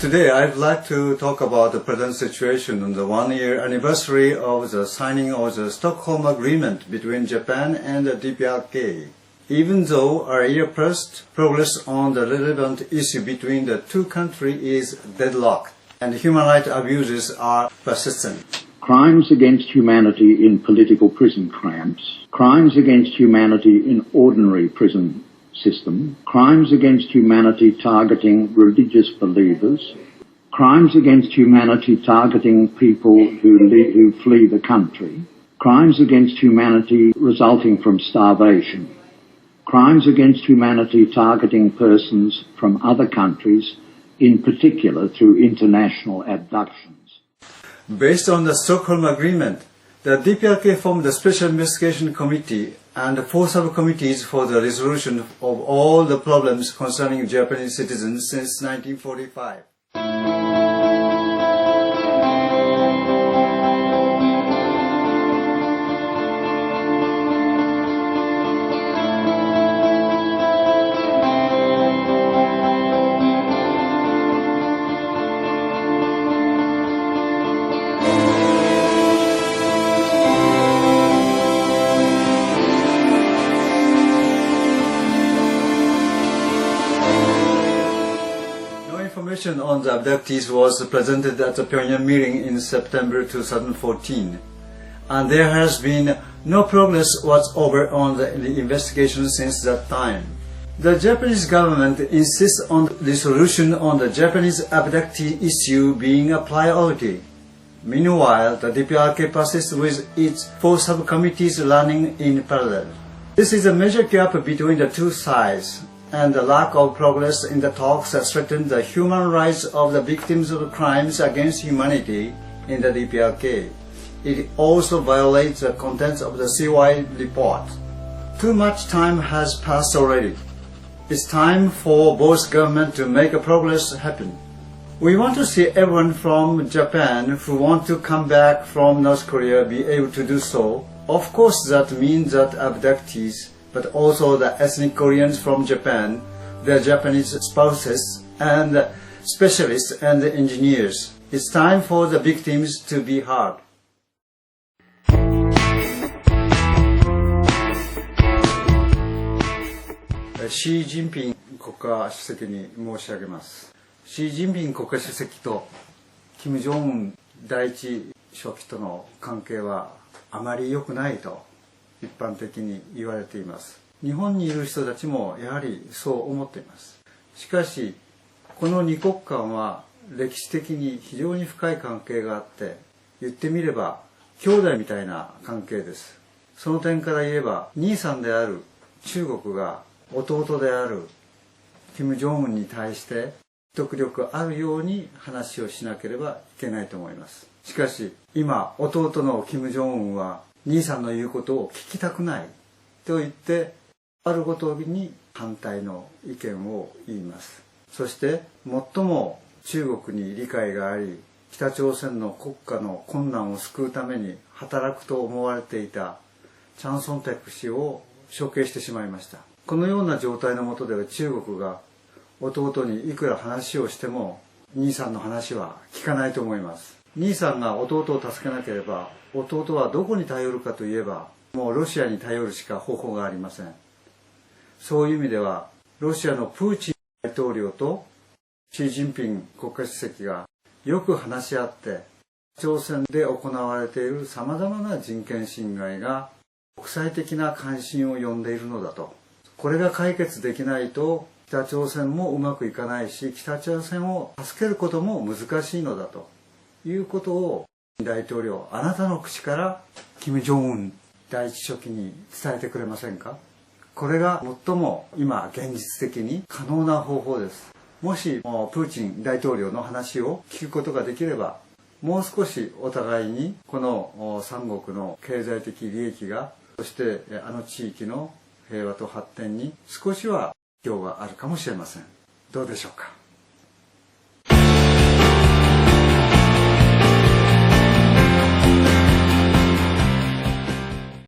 Today I'd like to talk about the present situation on the one-year anniversary of the signing of the Stockholm Agreement between Japan and the DPRK. Even though a year-plus progress on the relevant issue between the two countries is deadlocked and human rights abuses are persistent. Crimes against humanity in political prison camps, crimes against humanity in ordinary prison system, crimes against humanity targeting religious believers, crimes against humanity targeting people who flee the country, crimes against humanity resulting from starvation, crimes against humanity targeting persons from other countries, in particular through international abductions. Based on the Stockholm Agreement, the DPRK formed a Special Investigation Committee and 4 subcommittees for the resolution of all the problems concerning Japanese citizens since 1945. Information on the abductees was presented at the Pyongyang meeting in September 2014, and there has been no progress whatsoever on the investigation since that time. The Japanese government insists on the resolution on the Japanese abductee issue being a priority. Meanwhile, the DPRK persists with its 4 subcommittees running in parallel. This is a major gap between the two sides, and the lack of progress in the talks that threaten the human rights of the victims of crimes against humanity in the DPRK. It also violates the contents of the CY report. Too much time has passed already. It's time for both governments to make a progress happen. We want to see everyone from Japan who want to come back from North Korea be able to do so. Of course, that means that abductees, but also the ethnic Koreans from Japan, their Japanese spouses, and specialists and engineers. It's time for the victims to be heard. シー・ジンピン国家主席に申し上げます。シー・ジンピン国家主席とキム・ジョンウン第一書記との関係はあまり良くないと一般的に言われています。日本にいる人たちもやはりそう思っています。しかしこの2国間は歴史的に非常に深い関係があって、言ってみれば兄弟みたいな関係です。その点から言えば兄さんである中国が弟であるキム・ジョンウンに対して説得力あるように話をしなければいけないと思います。しかし今弟のキム・ジョンウンは兄さんの言うことを聞きたくないと言ってあるごとに反対の意見を言います。そして最も中国に理解があり、北朝鮮の国家の困難を救うために働くと思われていたチャン・ソンテク氏を処刑してしまいました。このような状態の下では中国が弟にいくら話をしても兄さんの話は聞かないと思います。兄さんが弟を助けなければ弟はどこに頼るかといえばもうロシアに頼るしか方法がありません。そういう意味ではロシアのプーチン大統領とシー・ジンピン国家主席がよく話し合って北朝鮮で行われているさまざまな人権侵害が国際的な関心を呼んでいるのだと。これが解決できないと北朝鮮もうまくいかないし、北朝鮮を助けることも難しいのだということを大統領、あなたの口からキム・ジョンウン第一書記に伝えてくれませんか。これが最も今現実的に可能な方法です。もしプーチン大統領の話を聞くことができれば、もう少しお互いにこの三国の経済的利益が、そしてあの地域の平和と発展に少しは影響があるかもしれません。どうでしょうか。